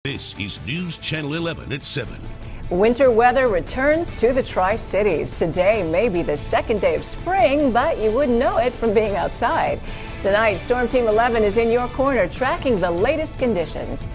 This is News Channel 11 at 7. Winter weather returns to the Tri-Cities. Today may be the second day of spring, but you wouldn't know it from being outside. Tonight, Storm Team 11 is in your corner tracking the latest conditions.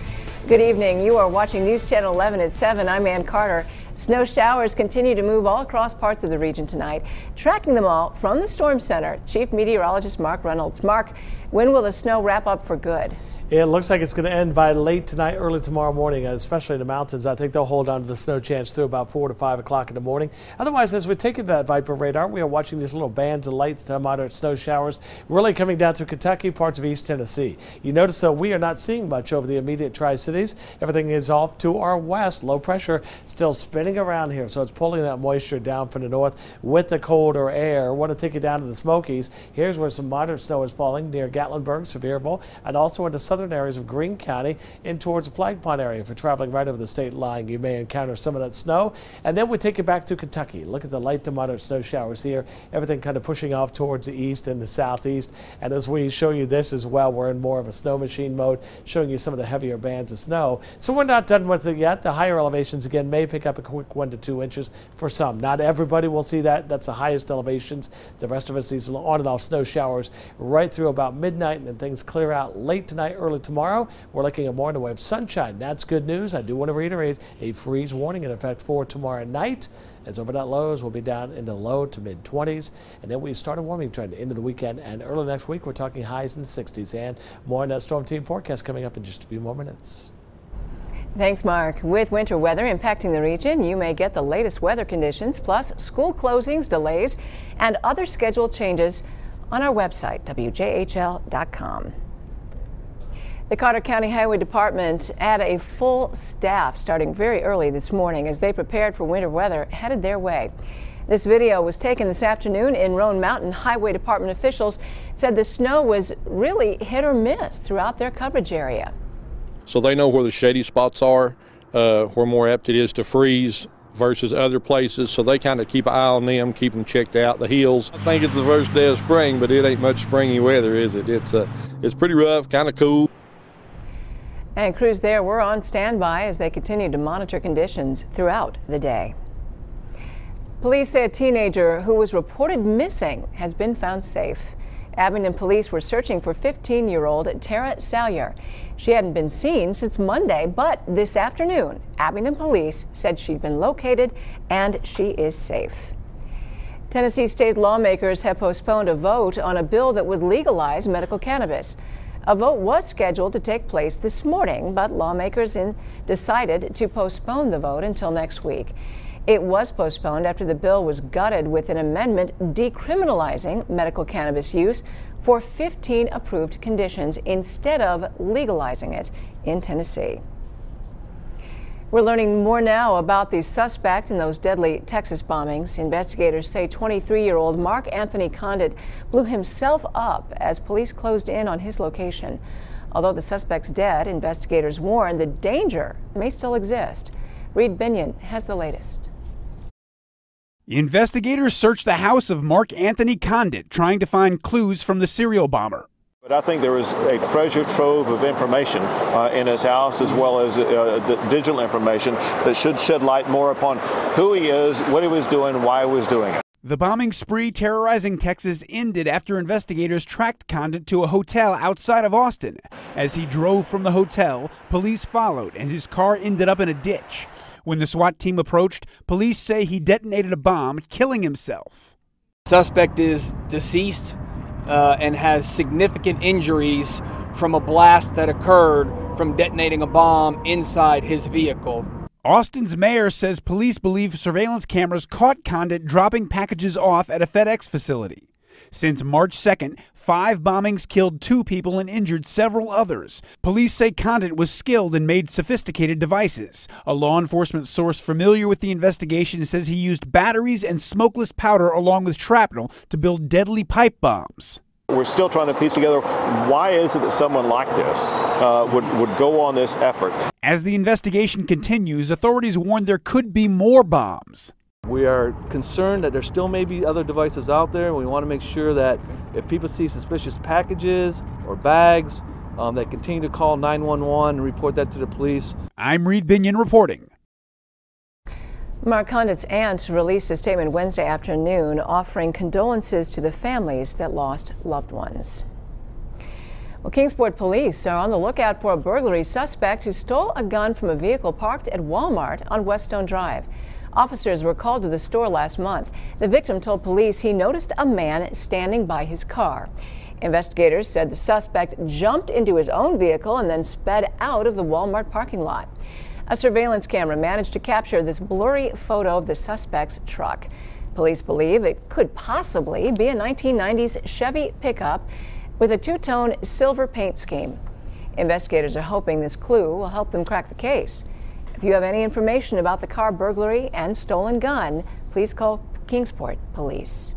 Good evening. You are watching News Channel 11 at 7. I'm Ann Carter. Snow showers continue to move all across parts of the region tonight. Tracking them all from the Storm Center, Chief Meteorologist Mark Reynolds. Mark, when will the snow wrap up for good? It looks like it's going to end by late tonight, early tomorrow morning, especially in the mountains. I think they'll hold on to the snow chance through about 4 to 5 o'clock in the morning. Otherwise, as we take in that Viper radar, we are watching these little bands of light to moderate snow showers really coming down through Kentucky, parts of East Tennessee. You notice, though, we are not seeing much over the immediate Tri-Cities. Everything is off to our west. Low pressure still spinning around here, so it's pulling that moisture down from the north with the colder air. I want to take you down to the Smokies. Here's where some moderate snow is falling near Gatlinburg, Sevierville, and also into southern areas of Greene County in towards the Flag Pond area. If you're traveling right over the state line, you may encounter some of that snow. And then we take you back to Kentucky. Look at the light to moderate snow showers here. Everything kind of pushing off towards the east and the southeast. And as we show you this as well, we're in more of a snow machine mode, showing you some of the heavier bands of snow. So we're not done with it yet. The higher elevations, again, may pick up a quick 1 to 2 inches for some. Not everybody will see that. That's the highest elevations. The rest of us see on and off snow showers right through about midnight, and then things clear out late tonight, early tomorrow. We're looking at more in the way of sunshine. That's good news. I do want to reiterate a freeze warning in effect for tomorrow night, as overnight lows will be down in the low to mid 20s. And then we start a warming trend into the weekend, and early next week we're talking highs in the 60s. And more on that storm team forecast coming up in just a few more minutes. Thanks, Mark. With winter weather impacting the region, you may get the latest weather conditions, plus school closings, delays, and other schedule changes on our website, WJHL.com. The Carter County Highway Department had a full staff starting very early this morning as they prepared for winter weather headed their way. This video was taken this afternoon in Roan Mountain. Highway Department officials said the snow was really hit or miss throughout their coverage area. So they know where the shady spots are, where more apt it is to freeze versus other places, so they kind of keep an eye on them, keep them checked out. The hills, I think it's the first day of spring, but it ain't much springy weather, is it? It's pretty rough, kind of cool. And crews there were on standby as they continued to monitor conditions throughout the day. Police say a teenager who was reported missing has been found safe. Abingdon police were searching for 15-year-old Tara Salyer. She hadn't been seen since Monday, but this afternoon, Abingdon police said she'd been located and she is safe. Tennessee state lawmakers have postponed a vote on a bill that would legalize medical cannabis. A vote was scheduled to take place this morning, but lawmakers decided to postpone the vote until next week. It was postponed after the bill was gutted with an amendment decriminalizing medical cannabis use for 15 approved conditions instead of legalizing it in Tennessee. We're learning more now about the suspect in those deadly Texas bombings. Investigators say 23-year-old Mark Anthony Condit blew himself up as police closed in on his location. Although the suspect's dead, investigators warn the danger may still exist. Reed Binion has the latest. Investigators searched the house of Mark Anthony Condit, trying to find clues from the serial bomber. But I think there is a treasure trove of information in his house, as well as digital information that should shed light more upon who he is, what he was doing, why he was doing it. The bombing spree terrorizing Texas ended after investigators tracked Condit to a hotel outside of Austin. As he drove from the hotel, police followed and his car ended up in a ditch. When the SWAT team approached, police say he detonated a bomb, killing himself. Suspect is deceased and has significant injuries from a blast that occurred from detonating a bomb inside his vehicle. Austin's mayor says police believe surveillance cameras caught Condit dropping packages off at a FedEx facility. Since March 2nd, 5 bombings killed 2 people and injured several others. Police say Condit was skilled and made sophisticated devices. A law enforcement source familiar with the investigation says he used batteries and smokeless powder along with shrapnel to build deadly pipe bombs. We're still trying to piece together why is it that someone like this would go on this effort. As the investigation continues, authorities warn there could be more bombs. We are concerned that there still may be other devices out there, and we want to make sure that if people see suspicious packages or bags, that continue to call 911 and report that to the police. I'm Reed Binion reporting. Mark Condit's aunt released a statement Wednesday afternoon offering condolences to the families that lost loved ones. Well, Kingsport police are on the lookout for a burglary suspect who stole a gun from a vehicle parked at Walmart on Weststone Drive. Officers were called to the store last month. The victim told police he noticed a man standing by his car. Investigators said the suspect jumped into his own vehicle and then sped out of the Walmart parking lot. A surveillance camera managed to capture this blurry photo of the suspect's truck. Police believe it could possibly be a 1990s Chevy pickup with a two-tone silver paint scheme. Investigators are hoping this clue will help them crack the case. If you have any information about the car burglary and stolen gun, please call Kingsport Police.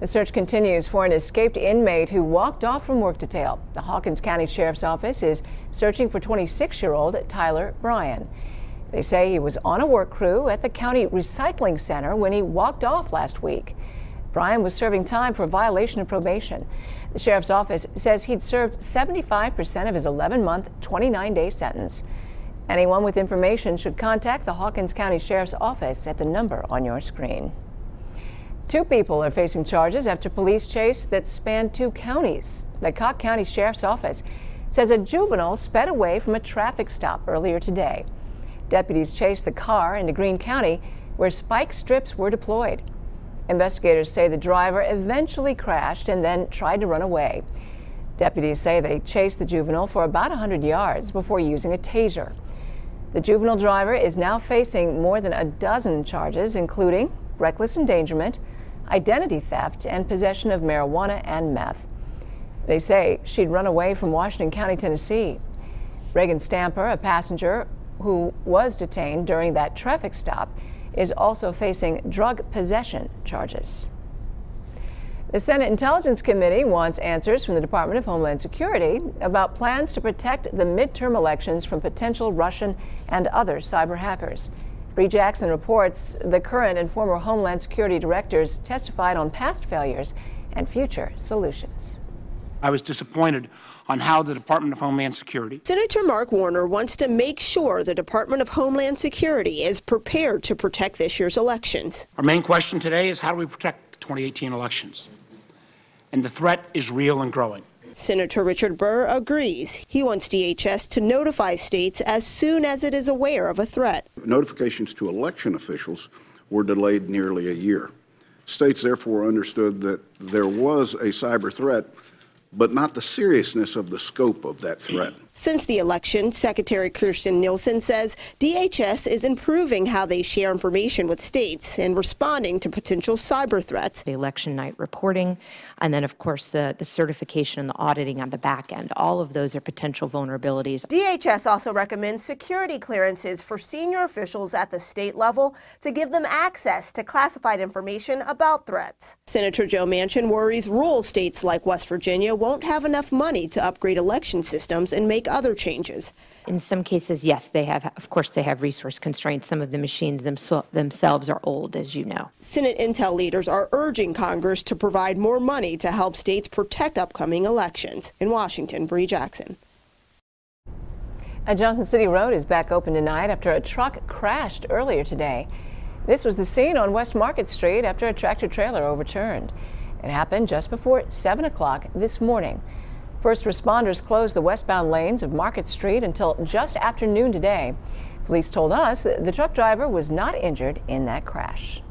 The search continues for an escaped inmate who walked off from work detail. The Hawkins County Sheriff's Office is searching for 26-year-old Tyler Bryan. They say he was on a work crew at the county recycling center when he walked off last week. Bryan was serving time for violation of probation. The sheriff's office says he'd served 75% of his 11-month, 29-day sentence. Anyone with information should contact the Hawkins County Sheriff's Office at the number on your screen. 2 people are facing charges after police chase that spanned 2 counties. The Cobb County Sheriff's Office says a juvenile sped away from a traffic stop earlier today. Deputies chased the car into Greene County, where spike strips were deployed. Investigators say the driver eventually crashed and then tried to run away. Deputies say they chased the juvenile for about 100 yards before using a taser. The juvenile driver is now facing more than a dozen charges, including reckless endangerment, identity theft, and possession of marijuana and meth. They say she'd run away from Washington County, Tennessee. Reagan Stamper, a passenger who was detained during that traffic stop, is also facing drug possession charges. The Senate Intelligence Committee wants answers from the Department of Homeland Security about plans to protect the midterm elections from potential Russian and other cyber hackers. Bree Jackson reports the current and former Homeland Security directors testified on past failures and future solutions. I was disappointed on how the Department of Homeland Security. Senator Mark Warner wants to make sure the Department of Homeland Security is prepared to protect this year's elections. Our main question today is how do we protect the 2018 elections? And the threat is real and growing. Senator Richard Burr agrees. He wants DHS to notify states as soon as it is aware of a threat. Notifications to election officials were delayed nearly a year. States therefore understood that there was a cyber threat, but not the seriousness of the scope of that threat. Since the election, Secretary Kirstjen Nielsen says DHS is improving how they share information with states and responding to potential cyber threats. The election night reporting, and then, of course, the certification and the auditing on the back end. All of those are potential vulnerabilities. DHS also recommends security clearances for senior officials at the state level to give them access to classified information about threats. Senator Joe Manchin worries rural states like West Virginia won't have enough money to upgrade election systems and make other changes. In some cases, yes, they have. Of course, they have resource constraints. Some of the machines themselves are old, as you know. Senate Intel leaders are urging Congress to provide more money to help states protect upcoming elections. In Washington, Bree Jackson. A Johnson City Road is back open tonight after a truck crashed earlier today. This was the scene on West Market Street after a tractor trailer overturned. It happened just before 7 o'clock this morning. First responders closed the westbound lanes of Market Street until just after noon today. Police told us the truck driver was not injured in that crash.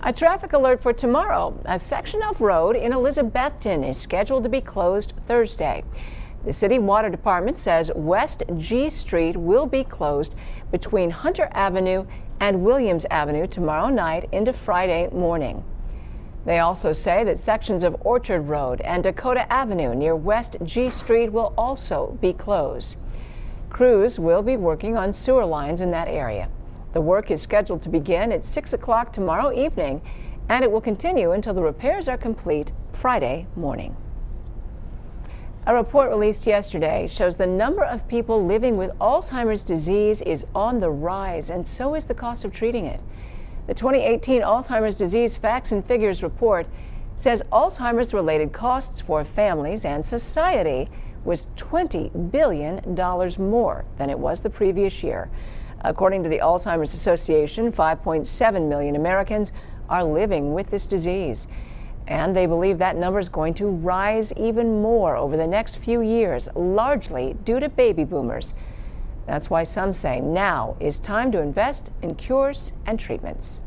A traffic alert for tomorrow. A section of road in Elizabethton is scheduled to be closed Thursday. The City Water Department says West G Street will be closed between Hunter Avenue and Williams Avenue tomorrow night into Friday morning. They also say that sections of Orchard Road and Dakota Avenue near West G Street will also be closed. Crews will be working on sewer lines in that area. The work is scheduled to begin at 6 o'clock tomorrow evening, and it will continue until the repairs are complete Friday morning. A report released yesterday shows the number of people living with Alzheimer's disease is on the rise, and so is the cost of treating it. The 2018 Alzheimer's Disease Facts and Figures report says Alzheimer's-related costs for families and society was $20 billion more than it was the previous year. According to the Alzheimer's Association, 5.7 million Americans are living with this disease. And they believe that number is going to rise even more over the next few years, largely due to baby boomers. That's why some say now is time to invest in cures and treatments.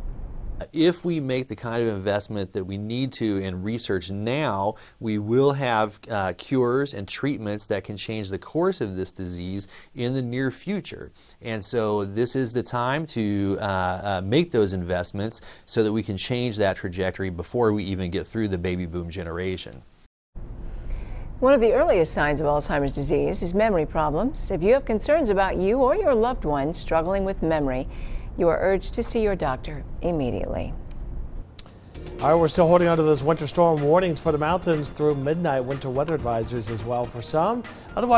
If we make the kind of investment that we need to in research now, we will have cures and treatments that can change the course of this disease in the near future. And so this is the time to make those investments so that we can change that trajectory before we even get through the baby boom generation. One of the earliest signs of Alzheimer's disease is memory problems. If you have concerns about you or your loved ones struggling with memory, you are urged to see your doctor immediately. All right, we're still holding on to those winter storm warnings for the mountains through midnight. Winter weather advisories as well for some. Otherwise,